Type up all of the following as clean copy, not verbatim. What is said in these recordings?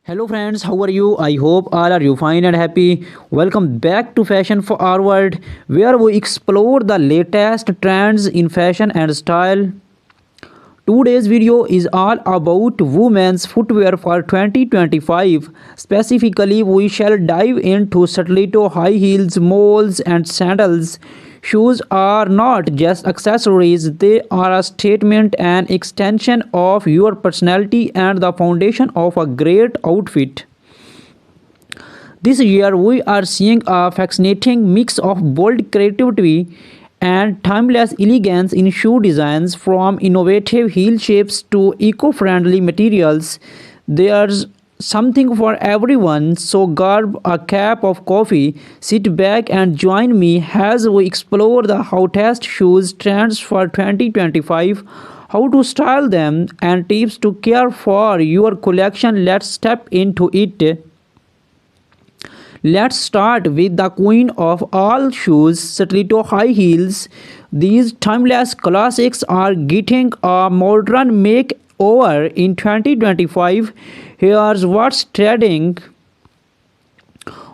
Hello friends, how are you? I hope all are you fine and happy. Welcome back to Fashion Forward, where we explore the latest trends in fashion and style. Today's video is all about women's footwear for 2025. Specifically, we shall dive into stiletto high heels, moles, and sandals. Shoes are not just accessories, they are a statement and extension of your personality and the foundation of a great outfit. This year, we are seeing a fascinating mix of bold creativity and timeless elegance in shoe designs, from innovative heel shapes to eco friendly materials. There's something for everyone, so grab a cup of coffee, sit back, and join me as we explore the hottest shoes trends for 2025, how to style them, and tips to care for your collection. Let's step into it. Let's start with the queen of all shoes, stiletto high heels. These timeless classics are getting a modern makeover in 2025. Here's what's trending.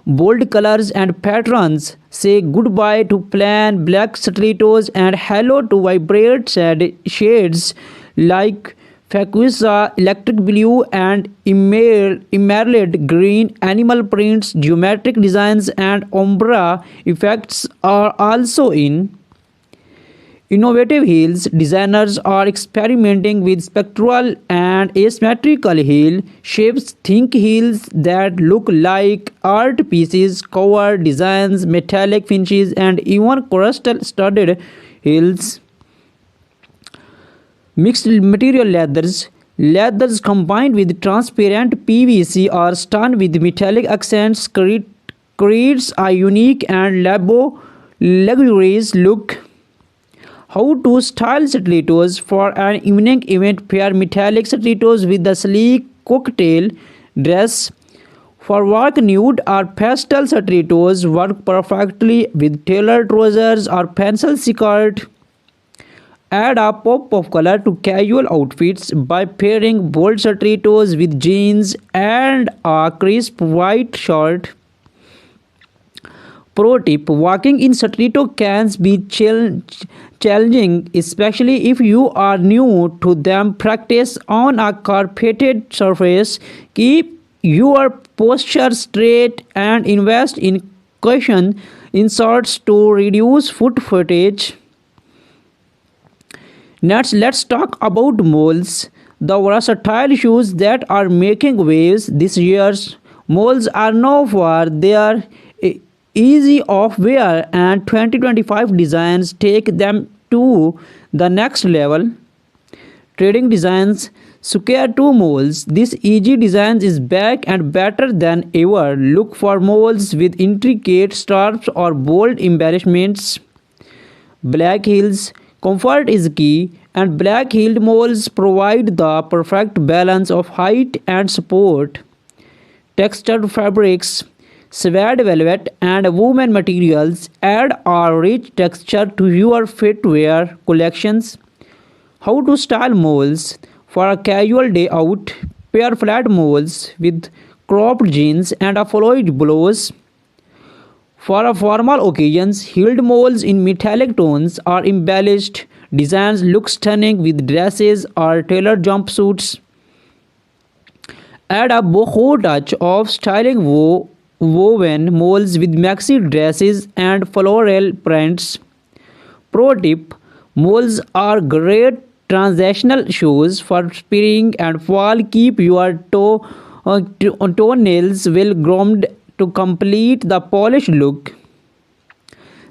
Bold colors and patterns. Say goodbye to plain black stilettos and hello to vibrant shades like fuchsia, electric blue, and emerald green. Animal prints, geometric designs, and ombre effects are also in. Innovative heels. Designers are experimenting with spectral and asymmetrical heel shapes. Think heels that look like art pieces, cover designs, metallic finishes, and even crystal studded heels. Mixed material leathers. Leathers combined with transparent PVC or stone with metallic accents creates a unique and luxurious look. How to style stilettos for an evening event. Pair metallic stilettos with the sleek cocktail dress. For work, nude or pastel stilettos work perfectly with tailored trousers or pencil skirt. Add a pop of color to casual outfits by pairing bold stilettos with jeans and a crisp white shirt. Pro tip: walking in stiletto can be challenging, especially if you are new to them. Practice on a carpeted surface. Keep your posture straight and invest in cushion inserts to reduce foot footage. Next, let's talk about moles, the versatile shoes that are making waves this year. Moles are known for their easy of wear, and 2025 designs take them to the next level. Trading designs. Square 2 moles. This easy design is back and better than ever. Look for moles with intricate straps or bold embellishments. Black heels. Comfort is key, and black heeled moles provide the perfect balance of height and support. Textured fabrics, suede velvet, and woven materials add a rich texture to your footwear collections. How to style moles for a casual day out. Pair flat moles with cropped jeans and a floyd blouse. For a formal occasions, heeled moles in metallic tones or embellished designs look stunning with dresses or tailored jumpsuits. Add a boho touch of styling woven moles with maxi dresses and floral prints. Pro tip: moles are great transitional shoes for spring and fall. Keep your toenails well groomed to complete the polished look.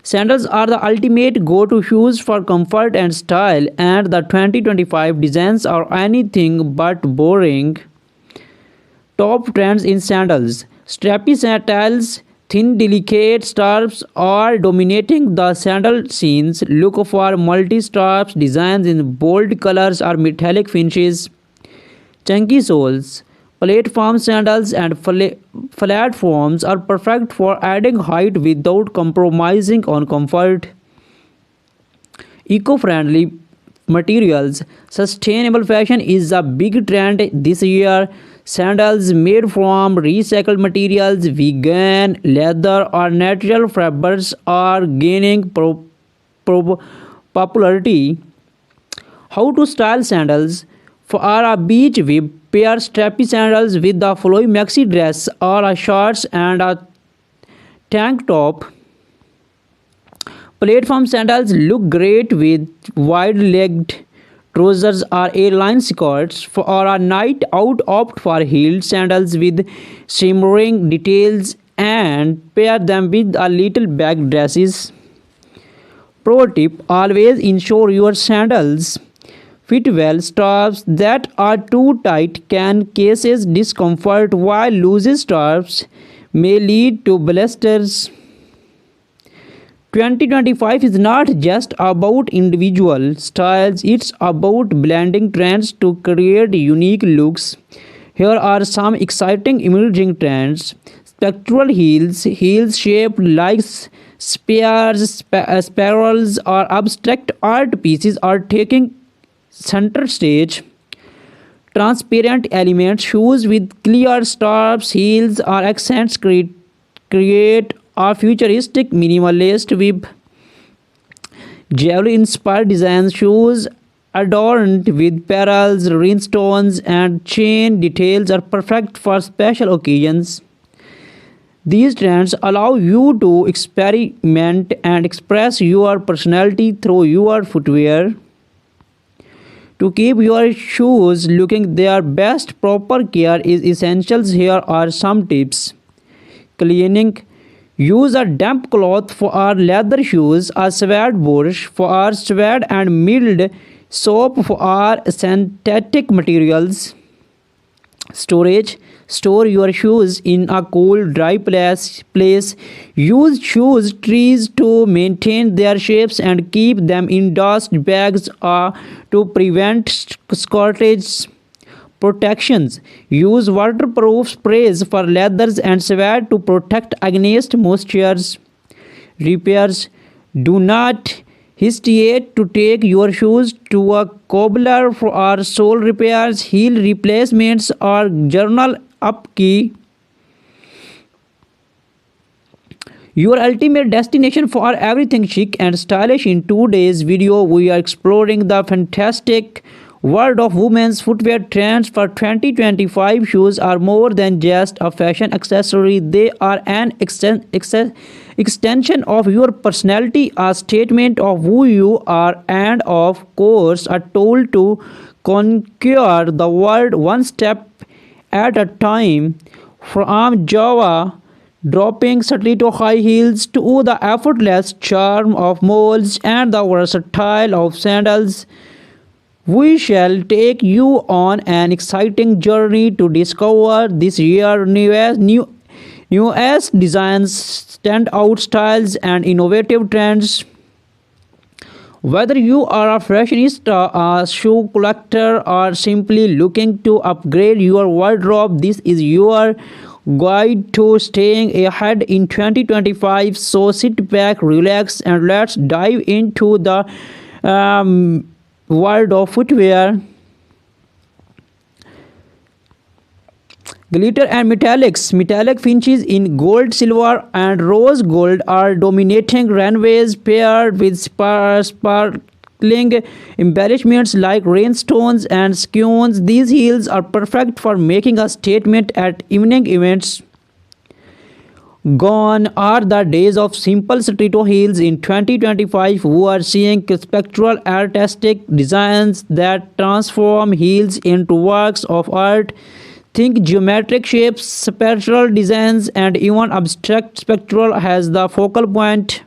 Sandals are the ultimate go-to shoes for comfort and style, and the 2025 designs are anything but boring. Top trends in sandals. Strappy sandals, thin delicate straps are dominating the sandal scenes. Look for multi-straps designs in bold colors or metallic finishes. Chunky soles. Platform sandals and platforms are perfect for adding height without compromising on comfort. Eco-friendly materials. Sustainable fashion is a big trend this year. Sandals made from recycled materials, vegan, leather, or natural fibers are gaining pro- popularity. How to style sandals? For a beach, we pair strappy sandals with the flowy maxi dress or a shorts and a tank top. Platform sandals look great with wide-legged trousers or A-line skirts. For a night out, opt for heeled sandals with shimmering details and pair them with a little bag dresses. Pro tip: always ensure your sandals fit well. Straps that are too tight can cause discomfort, while loose straps may lead to blisters. 2025 is not just about individual styles, it's about blending trends to create unique looks. Here are some exciting emerging trends. Spectral heels, heels shaped like spears, spirals, or abstract art pieces are taking center stage. Transparent elements, shoes with clear straps, heels, or accents create a futuristic minimalist with jewelry inspired designs. Shoes adorned with pearls, rhinestones, and chain details are perfect for special occasions. These trends allow you to experiment and express your personality through your footwear. To keep your shoes looking their best, proper care is essential. Here are some tips. Cleaning: use a damp cloth for our leather shoes, a suede brush for our suede, and mild soap for our synthetic materials. Storage: store your shoes in a cool, dry place. Use shoes trees to maintain their shapes and keep them in dust bags to prevent scorches. Protections: use waterproof sprays for leathers and suede to protect against moistures. Repairs: do not hesitate to take your shoes to a cobbler for our sole repairs, heel replacements, or journal upkeep. Your ultimate destination for everything chic and stylish. In today's video, we are exploring the fantastic world of women's footwear trends for 2025. Shoes are more than just a fashion accessory, they are an extension of your personality, a statement of who you are, and of course, a tool to conquer the world one step at a time. From Java dropping stiletto high heels to the effortless charm of moles and the versatile of sandals, we shall take you on an exciting journey to discover this year's newest designs, standout styles, and innovative trends. Whether you are a fashionista, a shoe collector, or simply looking to upgrade your wardrobe, this is your guide to staying ahead in 2025. So sit back, relax, and let's dive into the world of footwear. Glitter and metallics. Metallic finishes in gold, silver, and rose gold are dominating runways, paired with sparkling embellishments like rhinestones and skeins. These heels are perfect for making a statement at evening events. Gone are the days of simple stiletto heels. In 2025, we are seeing spectral artistic designs that transform heels into works of art. Think geometric shapes, spectral designs, and even abstract spectral has the focal point.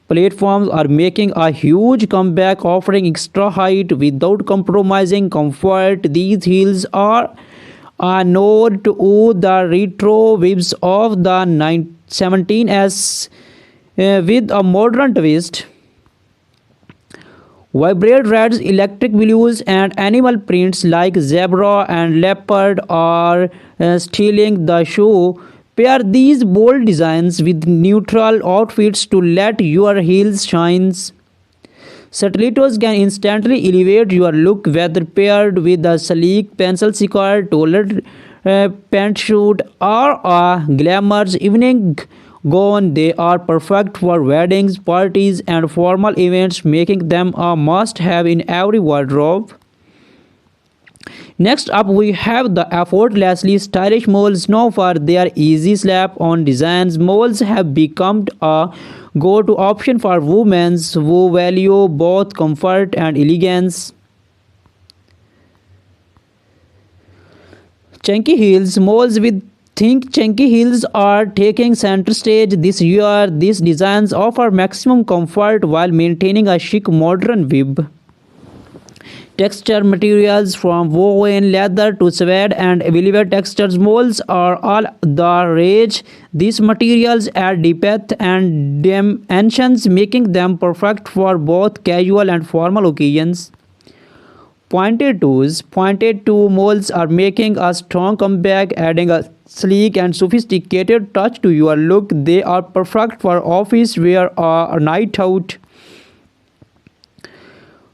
Platforms are making a huge comeback, offering extra height without compromising comfort. These heels are a nod to the retro vibes of the 17s with a modern twist. Vibrant reds, electric blues, and animal prints like zebra and leopard are stealing the show. Pair these bold designs with neutral outfits to let your heels shine. Stilettos can instantly elevate your look, whether paired with a sleek pencil skirt, tailored pantsuit, or a glamorous evening gown. They are perfect for weddings, parties, and formal events, making them a must-have in every wardrobe. Next up, we have the effortlessly stylish moles. Known for their easy slap-on designs, moles have become a go-to option for women who value both comfort and elegance. Chunky heels, moles with think chunky heels are taking center stage this year. These designs offer maximum comfort while maintaining a chic modern vibe. Texture materials from woven leather to suede and velvet textures molds are all the rage. These materials add depth and dimensions, making them perfect for both casual and formal occasions. Pointed toe molds are making a strong comeback, adding a sleek and sophisticated touch to your look. They are perfect for office wear or a night out.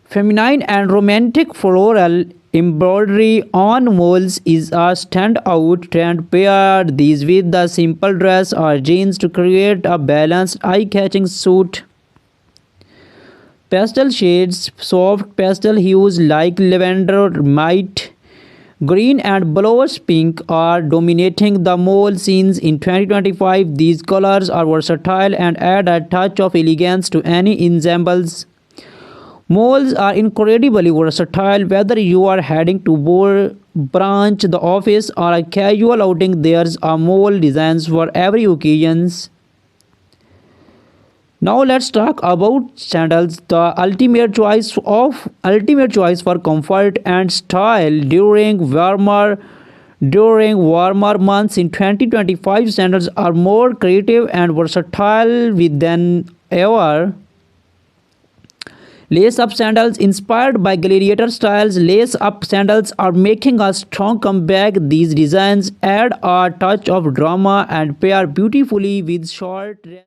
Feminine and romantic floral embroidery on molds is a standout trend. Pair these with the simple dress or jeans to create a balanced, eye-catching suit. Pastel shades, soft pastel hues like lavender, might green, and bluish pink are dominating the mall scenes in 2025. These colors are versatile and add a touch of elegance to any ensembles. Malls are incredibly versatile. Whether you are heading to branch, the office, or a casual outing, there's a mall designs for every occasion. Now let's talk about sandals, the ultimate choice for comfort and style during warmer months in 2025. Sandals are more creative and versatile than ever. Lace up sandals inspired by gladiator styles. Lace up sandals are making a strong comeback. These designs add a touch of drama and pair beautifully with short